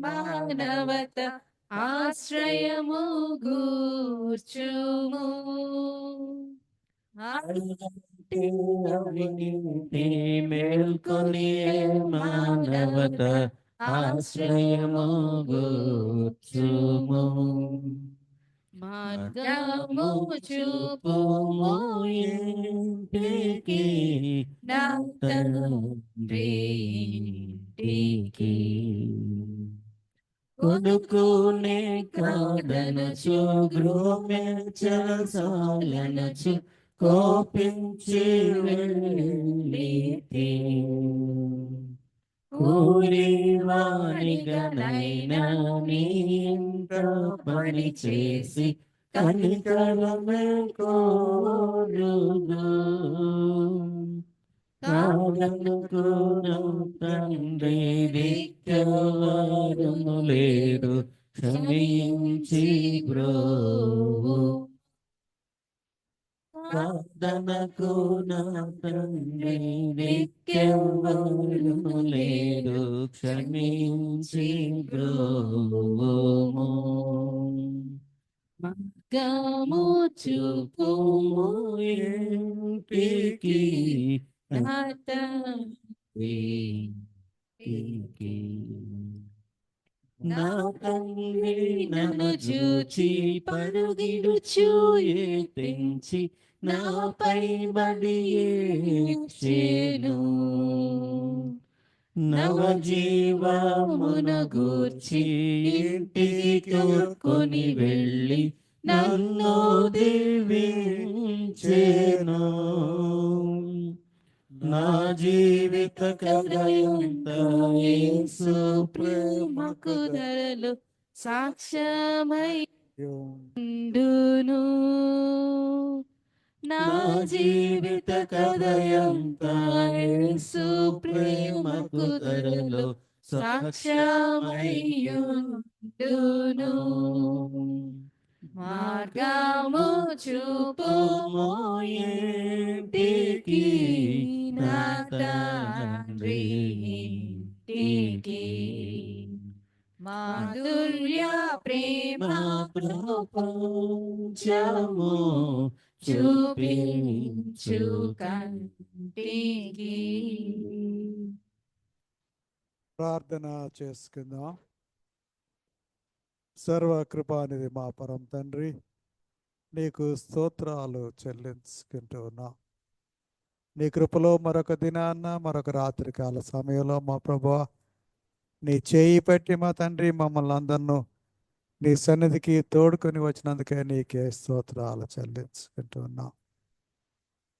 మానవత ఆశ్రయము గూర్చుము. అడుగంటే అవినీతి మేల్కొని మానవత ఆశ్రయము గూర్చుము. మార్గము చూపుము చూపుము ఇంటికి, నా తండ్రి ఇంటికి. కొడుకునే కాదనచు గృహమెచ్చలసాలనచు కోపించి వెళ్ళితి. కూలివానిగనైనా నీ ఇంట పని చేసి కనికరమే కోరుదు. కాదనుకును తండ్రి దిక్కెవరును లేరు, క్షమించి బ్రోవు. కాదనకు నా తండ్రి దిక్కెవరును లేరు, క్షమించి బ్రోవుము. మార్గము చూపుము ఇంటికి, నా తండ్రి ఇంటికి. నా తండ్రి నన్ను చూచి పరుగిడుచు తెంచి నాపై బడియేచెను. నవజీవమును గూర్చి ఇంటికి కొని వెళ్ళి నన్ను దీవించెను. నా జీవిత కథయంత యేసు ప్రేమకు ధరలు సాక్ష్యమై ఉండును నా జీవిత కథయంతా యేసు ప్రేమకు ధరలో సాక్ష్యమయ్యుండును మార్గము చూపుము ఇంటికి నా తండ్రి ఇంటికి మాధుర్య ప్రేమ ప్రపంచము చూపించు కంటికి. ప్రార్థన చేసుకుందాం. సర్వకృపానిధి మా పరం తండ్రి, నీకు స్తోత్రాలు చెల్లించుకుంటూ ఉన్నాం. నీ కృపలో మరొక దినాన్న మరొక రాత్రికాల సమయంలో మా ప్రభువా నీ చేయి పెట్టి మా తండ్రి మమ్మల్ని అందరినూ నీ సన్నిధికి తోడుకొని వచ్చినందుకే నీకే స్తోత్రాలు చెల్లించుకుంటూ ఉన్నాం.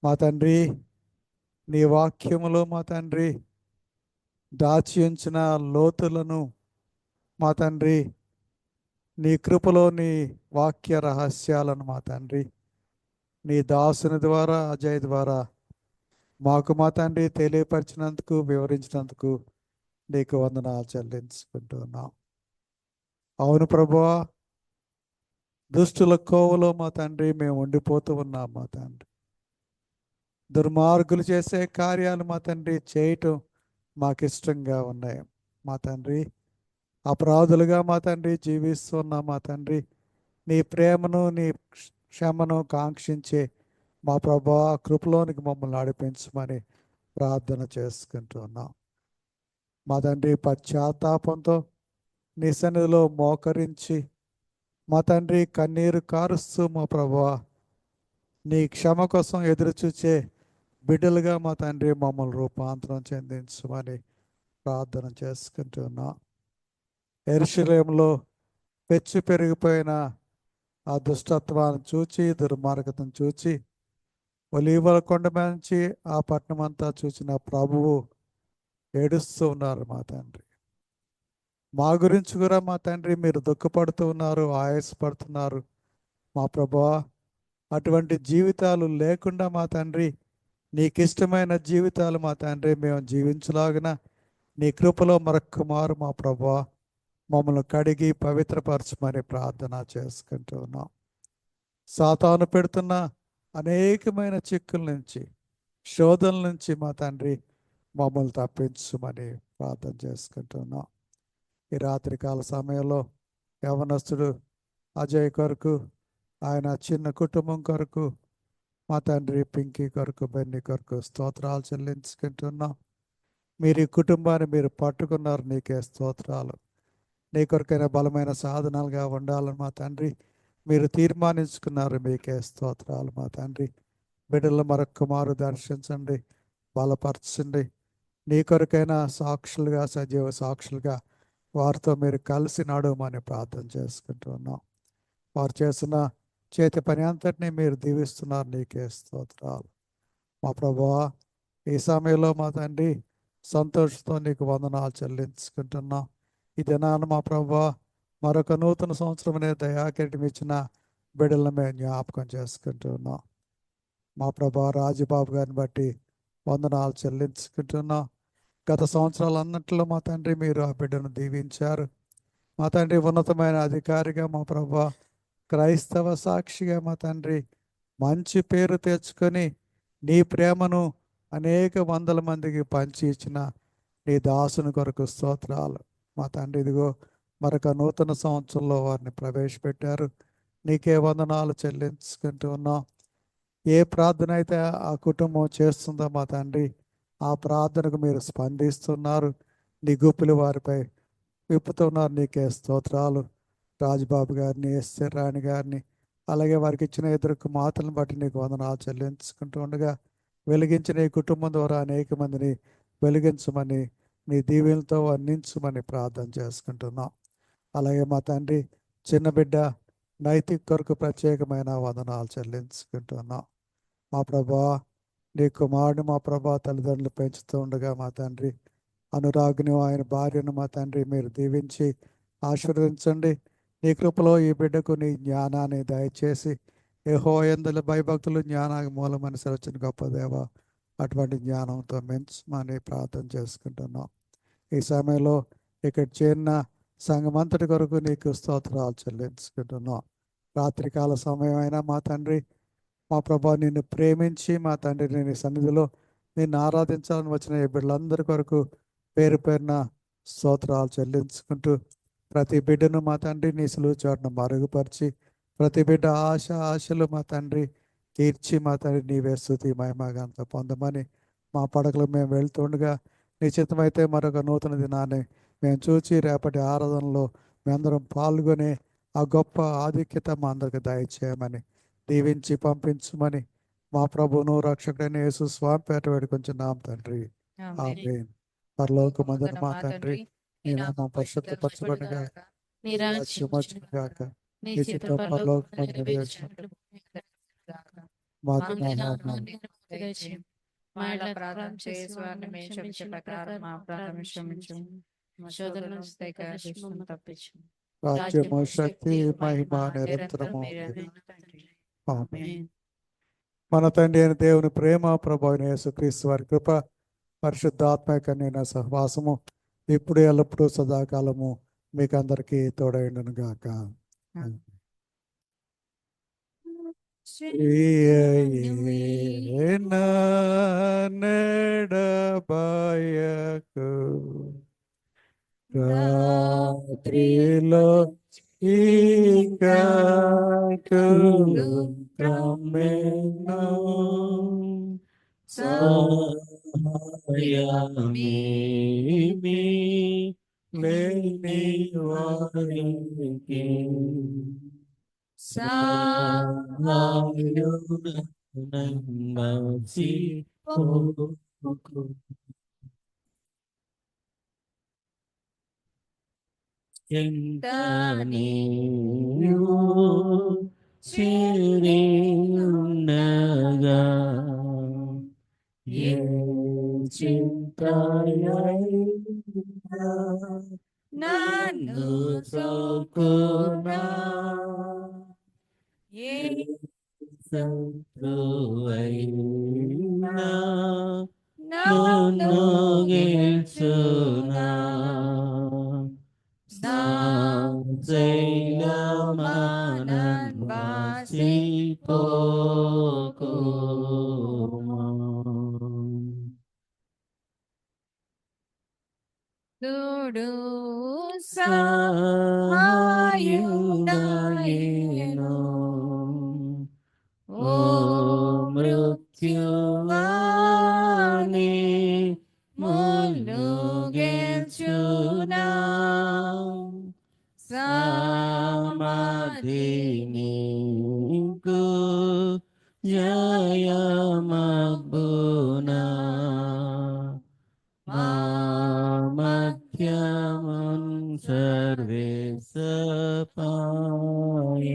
మా తండ్రి నీ వాక్యములో మా తండ్రి దాచి ఉంచిన లోతులను మా తండ్రి నీ కృపలో నీ వాక్య రహస్యాలను మా తండ్రి నీ దాసుని ద్వారా అజయ్ ద్వారా మాకు మా తండ్రి తెలియపరిచినందుకు వివరించినందుకు నీకు వందనాలు చెల్లించుకుంటున్నాం. అవును ప్రభువా, దుష్టుల కోవలో మా తండ్రి మేము ఉండిపోతూ ఉన్నాం. మా తండ్రి దుర్మార్గులు చేసే కార్యాలు మా తండ్రి చేయటం మాకు ఇష్టంగా ఉన్నాయి. మా తండ్రి అపరాధులుగా మా తండ్రి జీవిస్తున్నాం. మా తండ్రి నీ ప్రేమను నీ క్షమను కాంక్షించే మా ప్రభువా కృపలోనికి మమ్మల్ని నడిపించమని ప్రార్థన చేసుకుంటున్నాం. మా తండ్రి పశ్చాత్తాపంతో నీ సన్నిధిలో మోకరించి మా తండ్రి కన్నీరు కారుస్తూ మా ప్రభువా నీ క్షమ కోసం ఎదురు చూచే బిడ్డలుగా మా తండ్రి మమ్మల్ని రూపాంతరం చెందించమని ప్రార్థన చేసుకుంటున్నాం. యెరూషలేములో పెచ్చు పెరిగిపోయిన ఆ దుష్టత్వాన్ని చూచి దుర్మార్గతను చూచి ఒలీవల కొండ నుంచి ఆ పట్టణం అంతా చూసిన ప్రభువు ఏడుస్తూ ఉన్నారు. మా తండ్రి మా గురించి కూడా మా తండ్రి మీరు దుఃఖపడుతూ ఉన్నారు, ఆయాసపడుతున్నారు. మా ప్రభువా అటువంటి జీవితాలు లేకుండా మా తండ్రి నీకు ఇష్టమైన జీవితాలు మా తండ్రి మేము జీవించలాగిన నీ కృపలో మరొక్క మారు మా ప్రభువా మమ్మల్ని కడిగి పవిత్రపరచమని ప్రార్థన చేసుకుంటూ ఉన్నాం. సాతాను పెడుతున్న అనేకమైన చిక్కుల నుంచి శోధనల నుంచి మా తండ్రి మమ్మల్ని తప్పించమని ప్రార్థన చేసుకుంటున్నాం. ఈ రాత్రికాల సమయంలో యవనస్తుడు అజయ్ కొరకు ఆయన చిన్న కుటుంబం కొరకు మా తండ్రి పింకీ కొరకు బెన్నీ కొరకు స్తోత్రాలు చెల్లించుకుంటున్నాం. మీరు ఈ కుటుంబాన్ని మీరు పట్టుకున్నారు, నీకే స్తోత్రాలు. నీ కొరకైన బలమైన సాధనాలుగా ఉండాలని మా తండ్రి మీరు తీర్మానించుకున్నారు, మీకే స్తోత్రాలు. మా తండ్రి బిడ్డలు మరొక్క మారు దర్శించండి, బలపరచండి. నీ కొరకైన సాక్షులుగా సజీవ సాక్షులుగా వారితో మీరు కలిసి నడవమని ప్రార్థన చేసుకుంటున్నాం. వారు చేసిన చేతి పని అంతటినీ మీరు దీవిస్తున్నారు, నీకే స్తోత్రాలు. మా ప్రభువా ఈ సమయంలో మా తండ్రి సంతోషంతో నీకు వందనాలు చెల్లించుకుంటున్నాం. ఈ దినాన మా ప్రభువా మరొక నూతన సంవత్సరం అనే దయాకిరీటం ఇచ్చిన బిడ్డలను మేము జ్ఞాపకం చేసుకుంటున్నాం. మా ప్రభా రాజుబాబు గారిని బట్టి వందనాలు చెల్లించుకుంటున్నాం. గత సంవత్సరాలన్నింటిలో మా తండ్రి మీరు ఆ బిడ్డను దీవించారు. మా తండ్రి ఉన్నతమైన అధికారిగా మా ప్రభా క్రైస్తవ సాక్షిగా మా తండ్రి మంచి పేరు తెచ్చుకొని నీ ప్రేమను అనేక వందల మందికి పంచి ఇచ్చిన నీ దాసుని కొరకు స్తోత్రాలు. మా తండ్రి ఇదిగో మరొక నూతన సంవత్సరంలో వారిని ప్రవేశపెట్టారు, నీకే వందనాలు చెల్లించుకుంటూ ఉన్నాం. ఏ ప్రార్థన అయితే ఆ కుటుంబం చేస్తుందో మా తండ్రి ఆ ప్రార్థనకు మీరు స్పందిస్తున్నారు, నీ గుప్పులు వారిపై విప్పుతున్నారు, నీకే స్తోత్రాలు. రాజుబాబు గారిని, ఎస్ఆర్ రాణి గారిని, అలాగే వారికి ఇచ్చిన ఇద్దరు మాటలను బట్టి నీకు వందనాలు చెల్లించుకుంటూ ఉండగా వెలిగించిన ఈ కుటుంబం ద్వారా అనేక మందిని వెలిగించమని నీ దీవెనలతో వర్ణించమని ప్రార్థన చేసుకుంటున్నాం. అలాగే మా తండ్రి చిన్న బిడ్డ నైతిక కొరకు ప్రత్యేకమైన వందనాలు చెల్లించుకుంటున్నాం. మా ప్రభా నీ కుమారుడు మా ప్రభా తల్లిదండ్రులు పెంచుతూ ఉండగా మా తండ్రి అనురాగ్ని ఆయన భార్యను మా తండ్రి మీరు దీవించి ఆశీర్వదించండి. నీ కృపలో ఈ బిడ్డకు నీ జ్ఞానాన్ని దయచేసి యెహోవాయందు భయభక్తులు జ్ఞానానికి మూలమని సెలచిన గొప్ప దేవ, అటువంటి జ్ఞానంతో మెంచమని ప్రార్థన చేసుకుంటున్నాం. ఈ సమయంలో ఇక్కడ చేరిన సంఘమంతటి కొరకు నీకు స్తోత్రాలు చెల్లించుకుంటున్నాం. రాత్రికాల సమయం అయినా మా తండ్రి, మా ప్రభా, నిన్ను ప్రేమించి మా తండ్రి నీ సన్నిధిలో నిన్ను ఆరాధించాలని వచ్చిన ఈ బిడ్డలందరి కొరకు పేరు పేరున స్తోత్రాలు చెల్లించుకుంటూ ప్రతి బిడ్డను మా తండ్రి నీ సులువు చోటును మరుగుపరిచి ప్రతి బిడ్డ ఆశలు మా తండ్రి తీర్చి మా తండ్రి నీవే స్తుతి మహిమగంత పొందమని మా పడకలు మేము వెళ్తుండగా నిశ్చితమైతే మరొక నూతన దినాన్ని మేము చూచి రేపటి ఆరాధనలో మేమందరం పాల్గొని ఆ గొప్ప ఆధిక్యత మా అందరికి దయచేయమని దీవించి పంపించమని మా ప్రభువును రక్షకుడైన యేసు స్వామి పేట వేడుకొంచున్నాం తండ్రి. ఆమేన్. పరలోకమందున మా తండ్రి, నీ నామం పరిశుద్ధపరచబడుగా, నీ నీ రాజ్యం రాజ్యం వచ్చునుగాక, నీ నీ చిత్తం చిత్తం పరలోకమందు నెరవేర్చున్నట్లు మా మా ఇలా ప్రార్థన చేసి వారిని మేము క్షమించే ప్రకారం మా ప్రార్థన క్షమించు. మా శోధన నుంచి తప్పించు. రాజ్యము, శక్తి, మహిమ నిరంతరము. ఆమేన్. ఆమేన్. మన తండ్రి అయిన దేవుని ప్రేమ, ప్రభు అయిన యేసుక్రీస్తు వారి కృప, పరిశుద్ధాత్మ కన్యన సహవాసము ఇప్పుడు ఎల్లప్పుడూ సదాకాలము మీకు అందరికీ తోడైండును గాక. నడబాయకు రాత్రిలో చీకట్లు కమ్మెను, సహాయమేమీ లేని వారికి సహాయుడనసి పోకు. ఎంత నీవు చేరి ఉండగా ఏ చింతయైనా నన్ను సోకునా, ఏ శత్రువైనా నన్ను గెలుచునా, శైలమానన్ వాసిపోకుమా. తోడు సహాయుడాయేను ఓ మృత్యువాని ముళ్ళు గెల్చునా, సమాధి నీకు జయమబ్బునా, మా మధ్యమున్ సర్వేశ పాయకు.